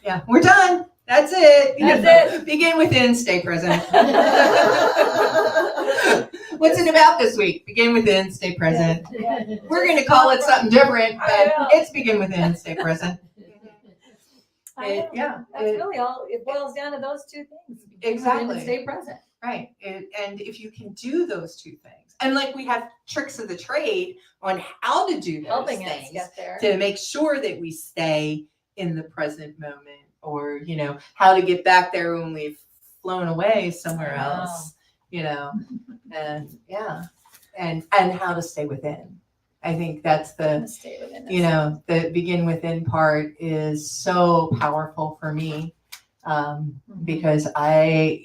Yeah, we're done. That's it. That's it. Begin within, stay present. What's it about this week? Begin within, stay present. We're going to call it something different, I know. but it's begin within, stay present. I know. That's really all. It boils down to those two things. Begin within Exactly. and stay present. Right. And if you can do those two things, and like we have tricks of the trade on how to do those Helping us things get there. to make sure that we stay in the present moment, or, how to get back there when we've flown away somewhere I know. else, and and how to stay within. I think that's Stay within us. the begin within part is so powerful for me, because I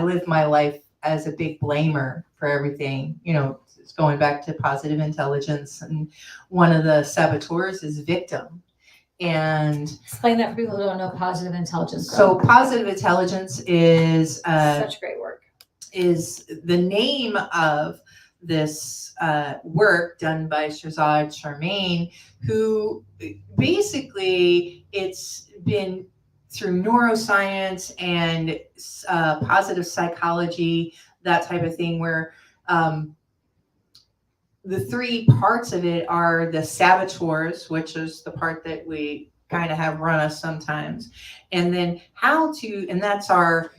live my life as a big blamer for everything. It's going back to positive intelligence, and one of the saboteurs is victim. And Explain that for people who don't know positive intelligence. so positive intelligence is Such great work. is the name of this work done by Shirzad Charmaine, who basically, it's been through neuroscience and positive psychology, that type of thing, where the three parts of it are the saboteurs, which is the part that we kind of have run us sometimes, and then and that's our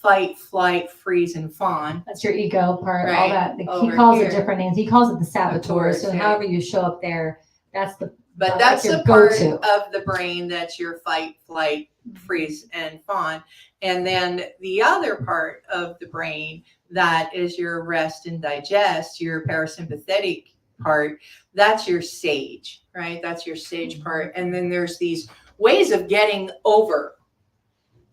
fight, flight, freeze, and fawn. That's your ego part, all Right. that. He Over calls here. it different names. He calls it the saboteurs. So Saboteurs, yeah. however you show up there, That's the But like that's your the part go-to. of the brain that's your fight, flight, freeze, and fawn. And then the other part of the brain that is your rest and digest, your parasympathetic part, that's your sage, right? That's your sage part. And then there's these ways of getting over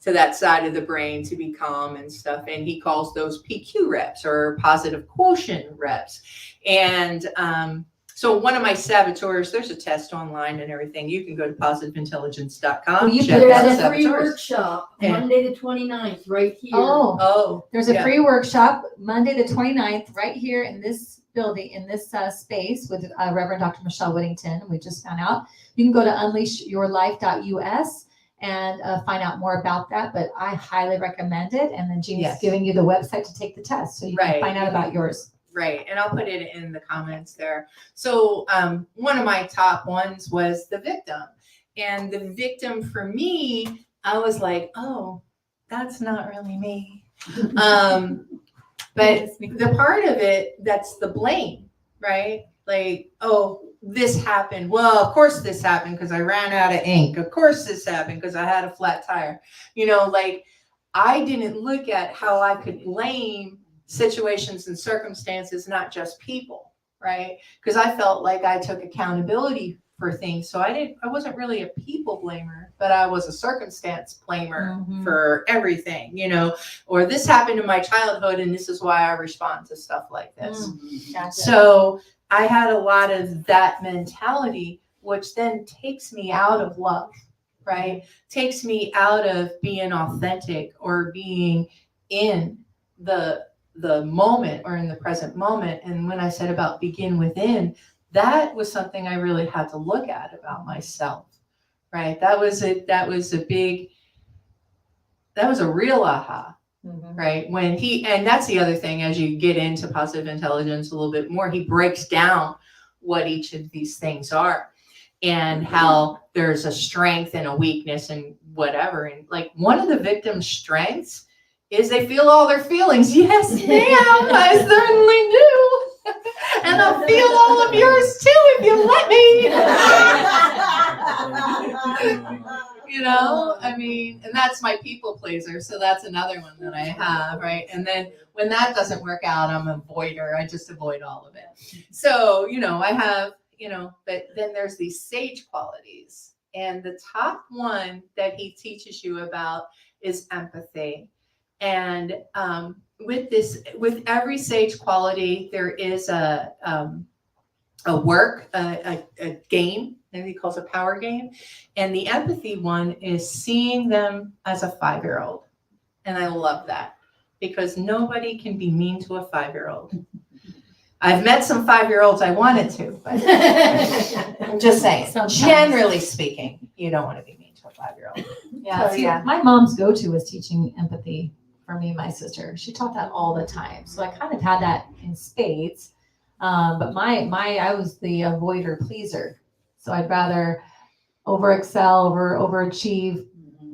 to that side of the brain to be calm and stuff. And he calls those PQ reps or positive quotient reps. And so one of my saboteurs, there's a test online and everything. You can go to positiveintelligence.com. Well, you check put out There's a free saboteurs. workshop, Yeah. Monday the 29th, right here. Oh, there's a yeah. free workshop Monday the 29th right here in this building, in this space with Reverend Dr. Michelle Whittington. We just found out. You can go to unleashyourlife.us and find out more about that, but I highly recommend it. And then Jeannie's Yes. giving you the website to take the test so you can Right. find out about yours. Right. And I'll put it in the comments there. So one of my top ones was the victim. And the victim for me, I was like, oh, that's not really me. But the part of it, that's the blame, right? Like, oh, this happened. Well, of course this happened because I ran out of ink. Of course this happened because I had a flat tire. You know, like I didn't look at how I could blame situations and circumstances, not just people, right? Because I felt like I took accountability for things. So I wasn't really a people blamer, but I was a circumstance blamer for everything, you know, or this happened in my childhood and this is why I respond to stuff like this. Gotcha. So I had a lot of that mentality, which then takes me out of love, right? Takes me out of being authentic or being in the moment or in the present moment. And when I said about begin within, that was something I really had to look at about myself, right? That was a real aha. Right. When and that's the other thing, as you get into positive intelligence a little bit more, he breaks down what each of these things are and how there's a strength and a weakness and whatever. And like one of the victim's strengths is they feel all their feelings. Yes, ma'am, I certainly do. And I'll feel all of yours too if you let me. You know, I mean, and that's my people pleaser. So that's another one that I have, right? And then when that doesn't work out, I'm an avoider. I just avoid all of it. So, you know, I have, you know, but then there's these sage qualities. And the top one that he teaches you about is empathy. And with every sage quality, there is a game, maybe he calls it a power game. And the empathy one is seeing them as a 5-year-old. And I love that because nobody can be mean to a 5-year-old. I've met some 5-year-olds I wanted to, but I'm just saying, Sometimes. generally speaking, you don't want to be mean to a 5-year-old. Yeah, So, see, yeah. my mom's go-to was teaching empathy for me and my sister. She taught that all the time. So I kind of had that in spades. But I was the avoider pleaser. So I'd rather overexcel, overachieve,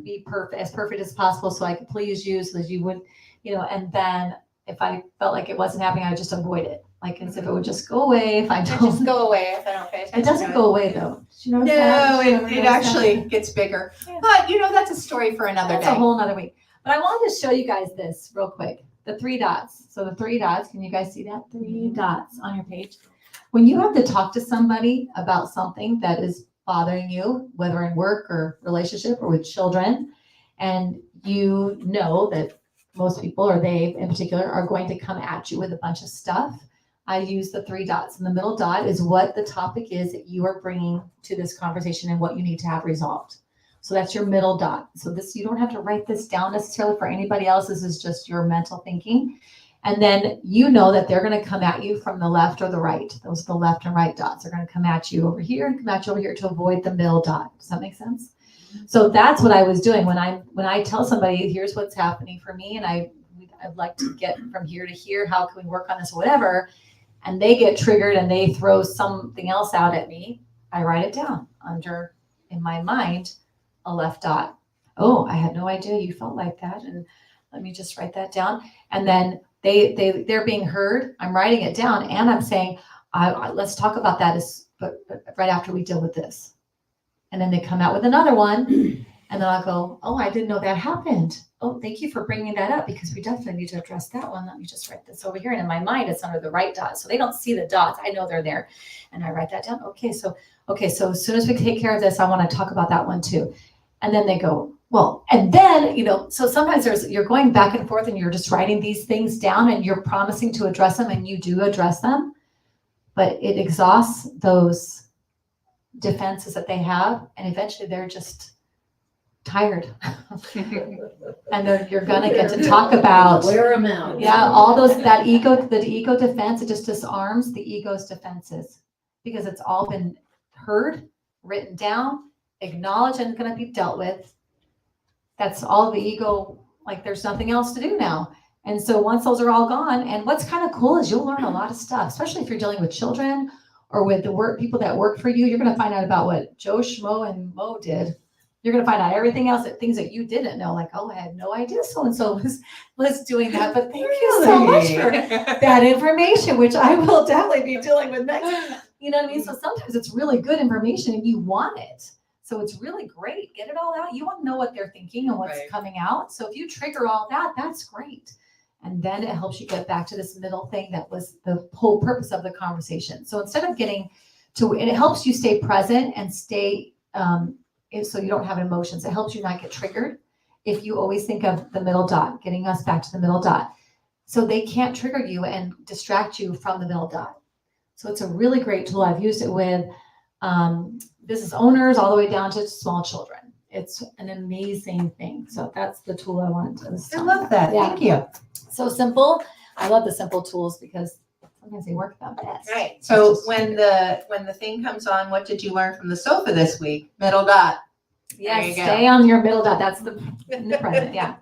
be as perfect as possible so I could please you so that you wouldn't, you know, and then if I felt like it wasn't happening, I would just avoid it. Like as if it would just go away if I don't. Just go away if I don't pay attention. It doesn't to go away though. Do you know No, that? it actually gets bigger. Yeah. But you know, that's a story for another That's day. a whole nother week. But I wanted to show you guys this real quick. The 3 dots. So the 3 dots, can you guys see that? 3 dots on your page. When you have to talk to somebody about something that is bothering you, whether in work or relationship or with children, and you know that most people, or they in particular, are going to come at you with a bunch of stuff, I use the 3 dots. And the middle dot is what the topic is that you are bringing to this conversation and what you need to have resolved. So that's your middle dot. So this, you don't have to write this down necessarily for anybody else. This is just your mental thinking. And then you know that they're going to come at you from the left or the right. Those are the left and right dots. They're going to come at you over here and come at you over here to avoid the middle dot. Does that make sense? So that's what I was doing when I tell somebody, here's what's happening for me, and I'd like to get from here to here. How can we work on this, or whatever? And they get triggered and they throw something else out at me. I write it down under, in my mind, a left dot. Oh, I had no idea you felt like that, and let me just write that down. And then they're being heard. I'm writing it down, and I'm saying, let's talk about that. But right after we deal with this. And then they come out with another one. And then I'll go, oh, I didn't know that happened. Oh, thank you for bringing that up because we definitely need to address that one. Let me just write this over here. And in my mind, it's under the right dot. So they don't see the dots. I know they're there. And I write that down. Okay, so as soon as we take care of this, I want to talk about that one too. And then they go, well, and then, so sometimes you're going back and forth and you're just writing these things down and you're promising to address them and you do address them, but it exhausts those defenses that they have. And eventually they're just tired. And then you're going to get to talk about, Wear them out. yeah, all those, the ego defense, it just disarms the ego's defenses because it's all been heard, written down, acknowledged, and going to be dealt with. That's all the ego, like there's nothing else to do now. And so once those are all gone, and what's kind of cool is you'll learn a lot of stuff, especially if you're dealing with children or with the people that work for you. You're going to find out about what Joe, Schmo, and Mo did. You're going to find out everything else, things that you didn't know. Like, oh, I had no idea so-and-so was doing that. But thank you so much for that information, which I will definitely be dealing with next. You know what I mean? So sometimes it's really good information and you want it. So it's really great. Get it all out. You want to know what they're thinking and what's coming out. So if you trigger all that, that's great. And then it helps you get back to this middle thing that was the whole purpose of the conversation. So instead of getting to, and it helps you stay present and stay, so you don't have emotions. It helps you not get triggered. If you always think of the middle dot, getting us back to the middle dot. So they can't trigger you and distract you from the middle dot. So it's a really great tool. I've used it with business owners all the way down to small children. It's an amazing thing. So that's the tool I wanted to. I love that. Yeah. Thank you. So simple. I love the simple tools because sometimes they work the best. Right. So when the thing comes on, what did you learn from the sofa this week? Middle dot. Yeah, There you go. stay on your middle dot. That's the present. Yeah.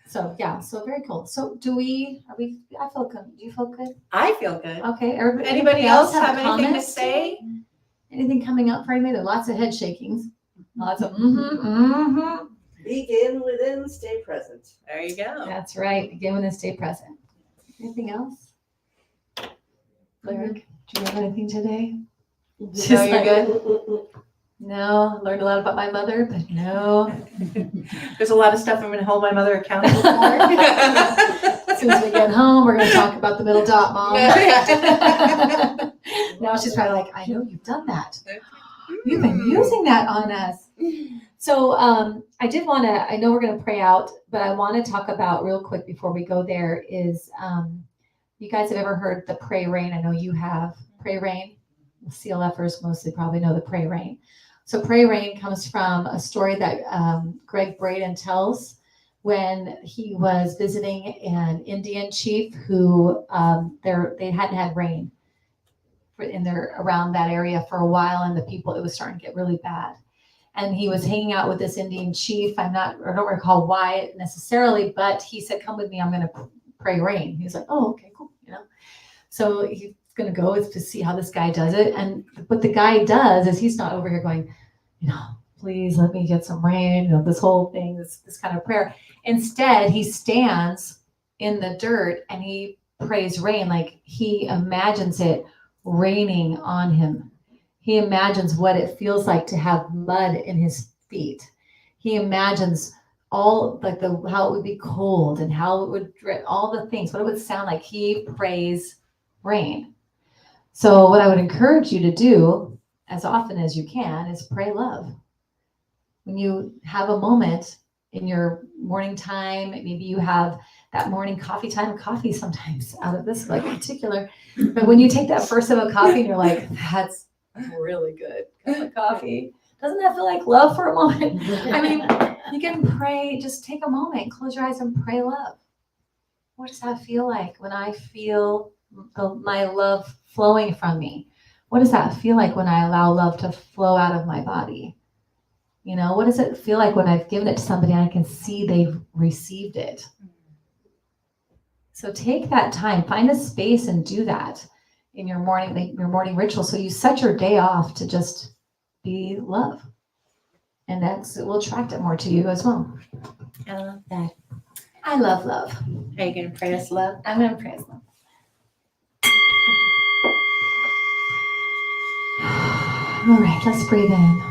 So very cool. So I feel good. Do you feel good? I feel good. Okay. Anybody else have anything to comments? say? Anything coming up for anybody? There are lots of head shakings. Lots of Begin within, stay present. There you go. That's right. Begin with and stay present. Anything else? Lyric, do you have anything today? No, you're good. No, learned a lot about my mother, but no. There's a lot of stuff I'm going to hold my mother accountable for. As soon as we get home, we're going to talk about the middle dot, Mom. Now she's probably like, I know you've done that. You've been using that on us. So I did want to, I know we're going to pray out, but I want to talk about real quick before we go there is, you guys have ever heard the pray rain? I know you have. Pray rain. CLFers mostly probably know the pray rain. So pray rain comes from a story that Greg Braden tells when he was visiting an Indian chief who they hadn't had rain around that area for a while, and the people, it was starting to get really bad. And he was hanging out with this Indian chief. I don't recall why necessarily, but he said, "Come with me. I'm going to pray rain." He was like, "Oh, okay, cool." So he's going to go to see how this guy does it. And what the guy does is he's not over here going, please let me get some rain. This whole thing, this kind of prayer. Instead, he stands in the dirt and he prays rain, like he imagines it raining on him. He imagines what it feels like to have mud in his feet. He imagines all like how it would be cold and how it would drip, all the things, what it would sound like. He prays rain. So what I would encourage you to do as often as you can is pray love. When you have a moment in your morning time, maybe you have that morning coffee time, coffee sometimes out of this like particular, but when you take that first sip of coffee and you're like, that's really good cup of coffee. Doesn't that feel like love for a moment? I mean, you can pray, just take a moment, close your eyes and pray love. What does that feel like when I feel my love flowing from me? What does that feel like when I allow love to flow out of my body? What does it feel like when I've given it to somebody and I can see they've received it? So take that time, find a space and do that in your morning ritual. So you set your day off to just be love. And it will attract it more to you as well. I love that. I love love. Are you going to pray us love? I'm going to pray as love. All right, let's breathe in.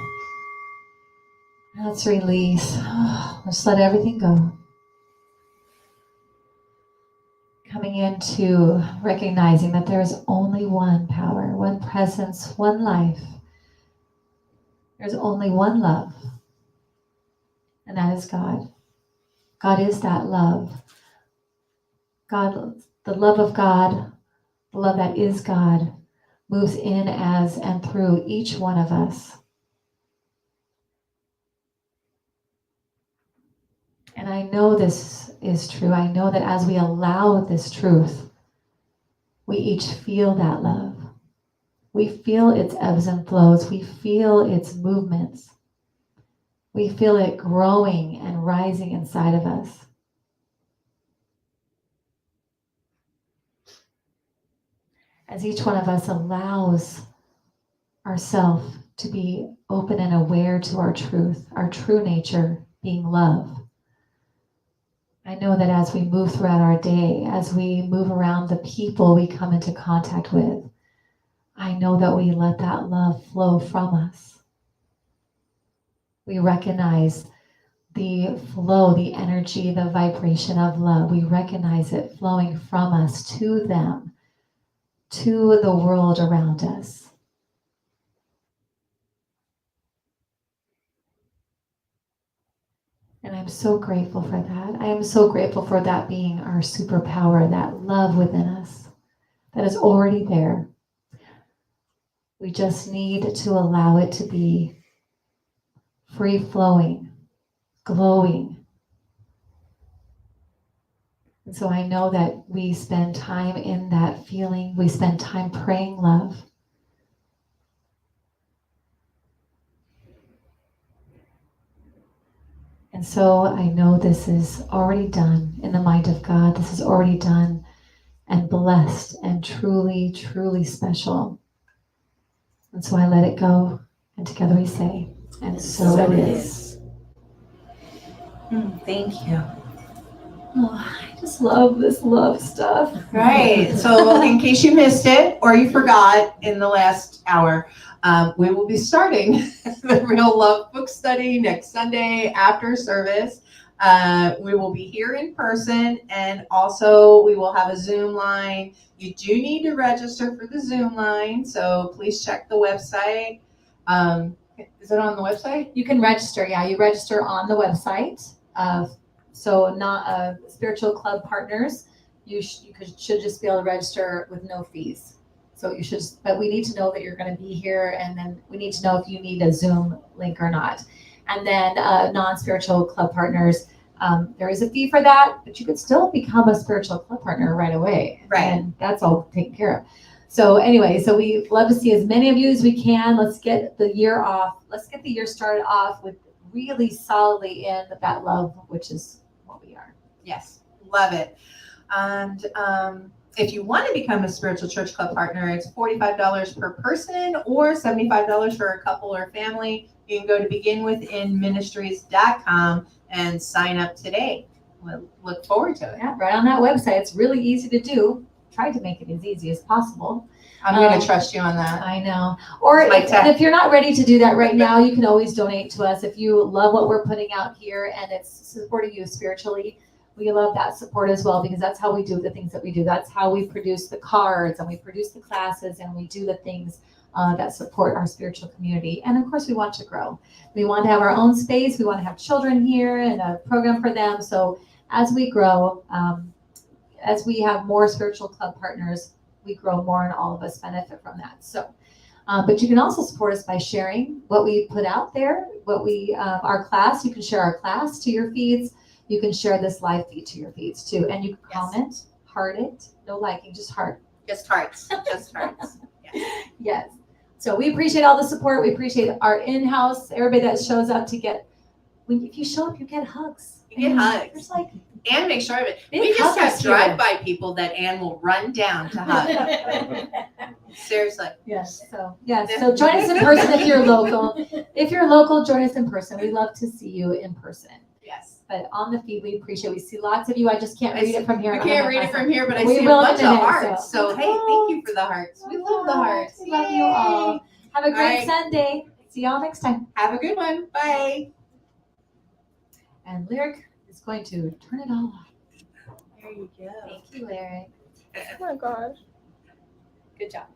Let's release. Let's let everything go. Coming into recognizing that there is only one power, one presence, one life. There's only one love, and that is God. God is that love. God, the love of God, the love that is God, moves in, as, and through each one of us. And I know this is true. I know that as we allow this truth, we each feel that love. We feel its ebbs and flows. We feel its movements. We feel it growing and rising inside of us. As each one of us allows ourselves to be open and aware to our truth, our true nature being love. I know that as we move throughout our day, as we move around the people we come into contact with, I know that we let that love flow from us. We recognize the flow, the energy, the vibration of love. We recognize it flowing from us to them, to the world around us. And I'm so grateful for that. I am so grateful for that being our superpower, that love within us that is already there. We just need to allow it to be free flowing, glowing. And so I know that we spend time in that feeling. We spend time praying love. And so I know this is already done in the mind of God. This is already done and blessed and truly, truly special. And so I let it go. And together we say, and so it is. Thank you. Oh, I just love this love stuff. Right. So in case you missed it or you forgot in the last hour, we will be starting the Real Love Book Study next Sunday after service. We will be here in person, and also we will have a Zoom line. You do need to register for the Zoom line, so please check the website. Is it on the website? You can register. Yeah, you register on the website. So not spiritual club partners. You should just be able to register with no fees. So you should, but we need to know that you're going to be here, and then we need to know if you need a Zoom link or not. And then non-spiritual club partners, there is a fee for that, but you could still become a spiritual club partner right away. Right. And that's all taken care of. So anyway, so we love to see as many of you as we can. Let's get the year off. Let's get the year started off with really solidly in that love, which is what we are. Yes, love it. And if you want to become a spiritual church club partner, it's $45 per person or $75 for a couple or family. You can go to beginwithinministries.com and sign up today. We'll look forward to it. Yeah, right on that website. It's really easy to do. Try to make it as easy as possible. I'm going to trust you on that. I know. Or if you're not ready to do that right now, you can always donate to us. If you love what we're putting out here and it's supporting you spiritually, we love that support as well, because that's how we do the things that we do. That's how we produce the cards and we produce the classes and we do the things that support our spiritual community. And of course, we want to grow. We want to have our own space. We want to have children here and a program for them. So as we grow, as we have more spiritual club partners, we grow more and all of us benefit from that. So, but you can also support us by sharing what we put out there, our class. You can share our class to your feeds. You can share this live feed to your feeds too. And you can comment, heart it, no liking, just heart. Just hearts. Just hearts. Yes. Yes. So we appreciate all the support. We appreciate our in-house, everybody that shows up to get, if you show up, you get hugs. You get hugs. There's like, Anne makes sure of it. Big We just have huggers here. drive-by people that Anne will run down to hug. Seriously. yes. So join us in person if you're local. If you're local, join us in person. We love to see you in person. Yes. But on the feed, we appreciate. We see lots of you. I just can't read it from here. We can't read it from here, but I We see a will in a bunch of minute, hearts. so- So hey, thank you for the hearts. We love the hearts. Love you all. Have a great right. Sunday. See y'all next time. Have a good one. Bye. And Lyric is going to turn it all off. There you go. Thank you, Lyric. Oh my gosh. Good job.